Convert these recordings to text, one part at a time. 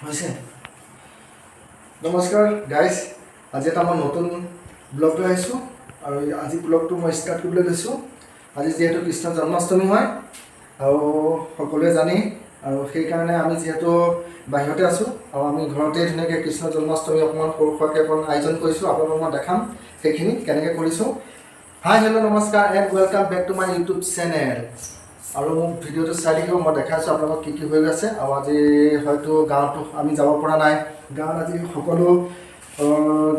হৈছে। নমস্কাৰ গাইজ, আজি এটা মই নতুন ব্লগ লৈ আহিছোঁ আৰু আজি ব্লগটো মই ষ্টাৰ্ট কৰিবলৈ লৈছোঁ। আজি যিহেতু কৃষ্ণ জন্মাষ্টমী হয় আৰু সকলোৱে জানেই, আৰু সেইকাৰণে আমি যিহেতু বাহিৰতে আছোঁ আৰু আমি ঘৰতে ধুনীয়াকৈ কৃষ্ণ জন্মাষ্টমী অকণমান সৰু সুৰাকৈ অকণমান আয়োজন কৰিছোঁ। আপোনালোকক মই দেখাম সেইখিনি কেনেকৈ কৰিছোঁ। হাই হেল্ল' নমস্কাৰ and welcome back to my YouTube channel. আৰু মোক ভিডিঅ'টো চাই থাকিব, মই দেখাইছোঁ আপোনালোকক কি হৈ আছে। আৰু আজি হয়তো গাঁৱতো আমি যাব পৰা নাই। গাঁৱত আজি সকলো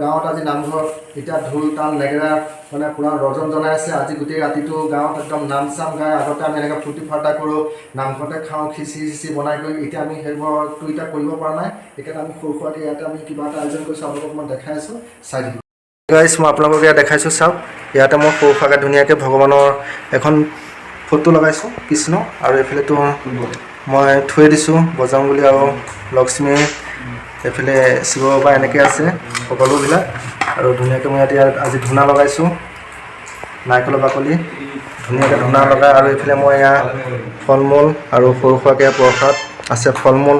গাঁৱত আজি নামঘৰত এতিয়া ঢোল তাল নেগেৰা মানে পুৰা ৰজন জনাই আছে। আজি গোটেই ৰাতিটো গাঁৱত একদম নাম চাম গাই, আগতে আমি এনেকৈ ফূৰ্তি ফাৰ্তা কৰোঁ, নামঘৰতে খাওঁ, খিচিৰি বনাই কৰি। এতিয়া আমি সেইবোৰতো এতিয়া কৰিব পৰা নাই। সেইকাৰণে আমি সৰু সুৰাকৈ ইয়াতে আমি কিবা এটা আয়োজন কৰিছোঁ, আপোনালোকক মই দেখাই আছোঁ, চাই থাকিব। গাইজ, মই আপোনালোকক ইয়াত দেখাইছোঁ, চাওক। ইয়াতে মই সৰু সুৰাকৈ ধুনীয়াকৈ ভগৱানৰ এখন ফটো লগাইছোঁ কৃষ্ণ, আৰু এইফালেতো মই থৈ দিছোঁ বজাওঁ বুলি, আৰু লক্ষ্মী, এইফালে শিৱ বাবা এনেকৈ আছে সকলোবিলাক। আৰু ধুনীয়াকৈ মই ইয়াত আজি ধূনা লগাইছোঁ, নাৰিকলৰ বাকলি ধুনীয়াকৈ ধূনা লগাই। আৰু এইফালে মই এয়া ফল মূল আৰু সৰু সুৰাকৈ প্ৰসাদ আছে, ফল মূল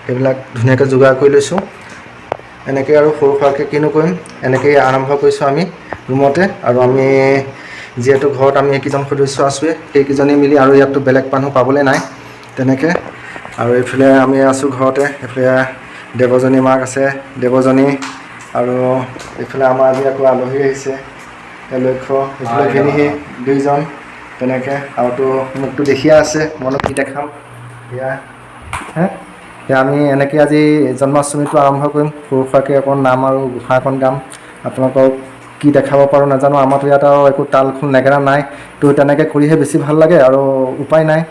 এইবিলাক ধুনীয়াকৈ যোগাৰ কৰি লৈছোঁ। এনেকৈ আৰু সৰু সুৰাকৈ কিনো কৰিম, এনেকৈয়ে আৰম্ভ কৰিছোঁ আমি ৰুমতে। আৰু আমি যিহেতু ঘৰত আমি এইকেইজন সদস্য আছোঁৱে, সেইকেইজনেই মিলি, আৰু ইয়াততো বেলেগ মানুহ পাবলৈ নাই তেনেকৈ। আৰু এইফালে আমি আছোঁ ঘৰতে, এইফালে দেৱজনী মাক আছে, দেৱজনী, আৰু এইফালে আমাৰ আজি আকৌ আলহী আহিছে, লক্ষ্য, এইফালে ভিনিহি, দুইজন তেনেকৈ। আৰুতো মোকতো দেখিয়ে আছে, মইনো কি দেখাম। এয়া আমি এনেকৈ আজি জন্মাষ্টমীটো আৰম্ভ কৰিম। সৰু সুৰাকৈ অকণ নাম আৰু ঘোষা অকণ গাম। আপোনালোকক কি দেখাব পাৰোঁ নাজানো, আমাৰতো ইয়াত আৰু একো তাল খোল নেগেৰা নাই, তো তেনেকৈ কৰিহে বেছি ভাল লাগে, আৰু উপায় নাই।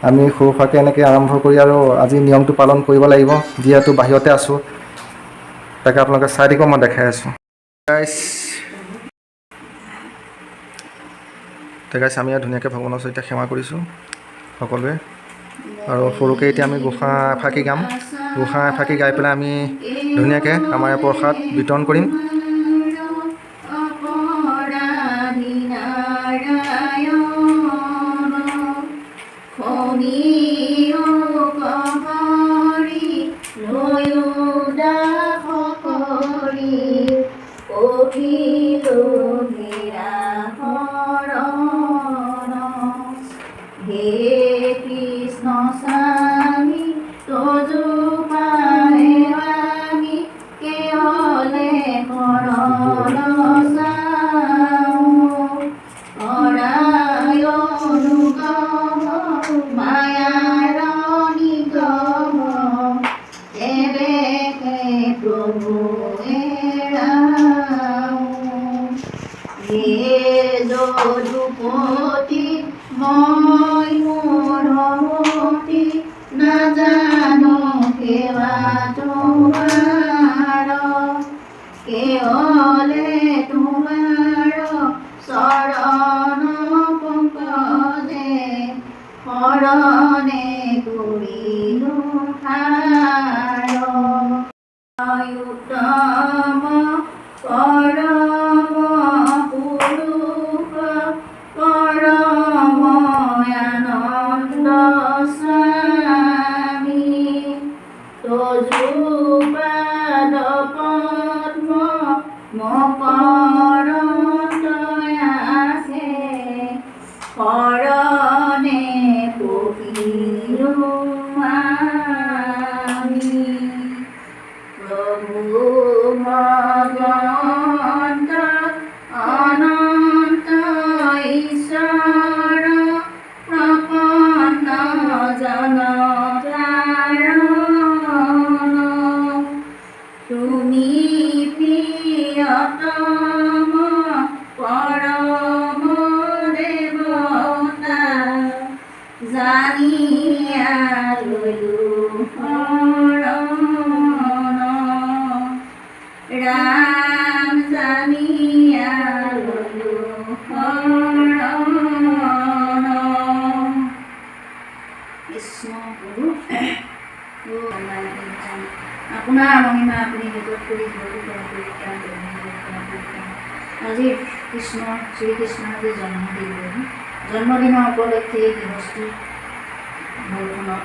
আমি সৰু সুৰাকৈ এনেকৈ আৰম্ভ কৰি আৰু আজি নিয়মটো পালন কৰিব লাগিব, যিহেতু বাহিৰতে আছোঁ। তাকে আপোনালোকে চাই থাকিব, মই দেখাই আছোঁ। গাইজ, আমি ইয়াত ধুনীয়াকৈ ভগৱানৰ ওচৰত এতিয়া সেৱা কৰিছোঁ সকলোৱে। আৰু সৰুকৈ এতিয়া আমি গোঁসা এফাঁকি গাম। গোঁসা এফাঁকি গাই পেলাই আমি ধুনীয়াকৈ আমাৰ ইয়াৰ প্ৰসাদ বিতৰণ কৰিম। আপোনাৰ মহিমা আপুনি আজি কৃষ্ণ শ্ৰীকৃষ্ণৰ আজি জন্মদিনৰ উপলক্ষে এই বস্তু ঘৰখনত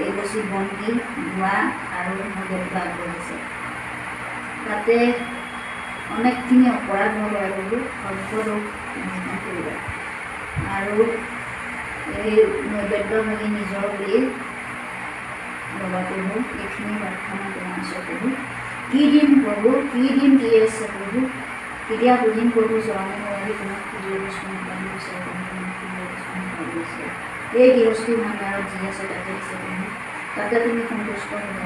এই বস্তু তুলসী বন্তি ধোৱা আৰু নৈবেদ্য আগবঢ়াইছে। তাতে অনেকখিনি অপৰাধ হ'ল আৰু সৰ্বদোষ নিৰ্মাণ কৰিবা আৰু এই নৈবেদ্য ভাগি নিজৰ বুলি ল'বা প্ৰভু। এইখিনি প্ৰাৰ্থনা তোমাৰ ওচৰত প্ৰভু। কি দিম প্ৰভু, কি দিম দি আছে প্ৰভু, কেতিয়া বুজিম প্ৰভু চৰণে নোৱাৰি তোমাক খুজিব বিষ্ণু পানী বিচাৰে তোমাক খুজিব বিষ্ণু পানী বিচাৰে। এই গৃহস্থী ভাণ্ডাৰত যি আছে তাতে আছে প্ৰভু, তাতে তুমি সন্তুষ্ট হ'বা।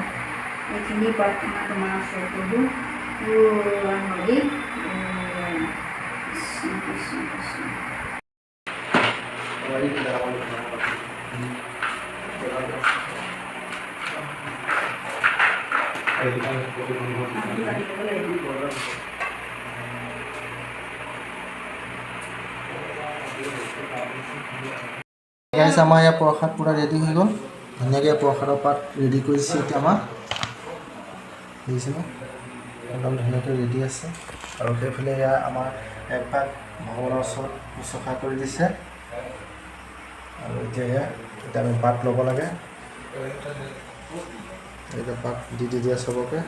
এইখিনি প্ৰাৰ্থনা তোমাৰ ওচৰত প্ৰভু। হৰি কৃষ্ণ কৃষ্ণ কৃষ্ণ। গাইছ আমাৰ ইয়াৰ প্ৰসাদ পূৰা ৰেডি হৈ গ'ল। ধুনীয়াকৈ প্ৰসাদৰ পাত ৰেডি কৰিছে এতিয়া আমাৰ, দেখিছেনে একদম ধুনীয়াকৈ ৰেডি আছে। আৰু সেইফালে এয়া আমাৰ এক ভাগ ভগৱানৰ ওচৰত শুশ্ৰূষা কৰি দিছে। আৰু এতিয়া আমি পাত ল'ব লাগে। এতিয়া পাত দি দিয়ে চবকে।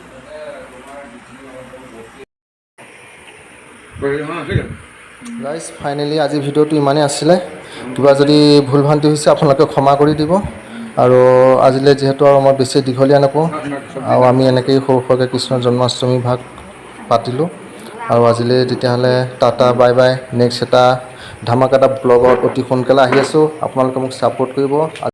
গাইজ ফাইনেলি আজিৰ ভিডিঅ'টো ইমানেই আছিলে। কিবা যদি ভুল ভ্ৰান্তি হৈছে আপোনালোকে ক্ষমা কৰি দিব। আৰু আজিলৈ যিহেতু আৰু মই বেছি দীঘলীয়া নকৰোঁ, আৰু আমি এনেকৈয়ে সৰু সৰুকৈ কৃষ্ণৰ জন্মাষ্টমী ভাগ পাতিলোঁ। আৰু আজিলৈ তেতিয়াহ'লে টাটা বাই বাই। নেক্সট এটা ধামাকাটা ব্লগত অতি সোনকালে আহি আছোঁ। আপোনালোকে মোক ছাপোৰ্ট কৰিব।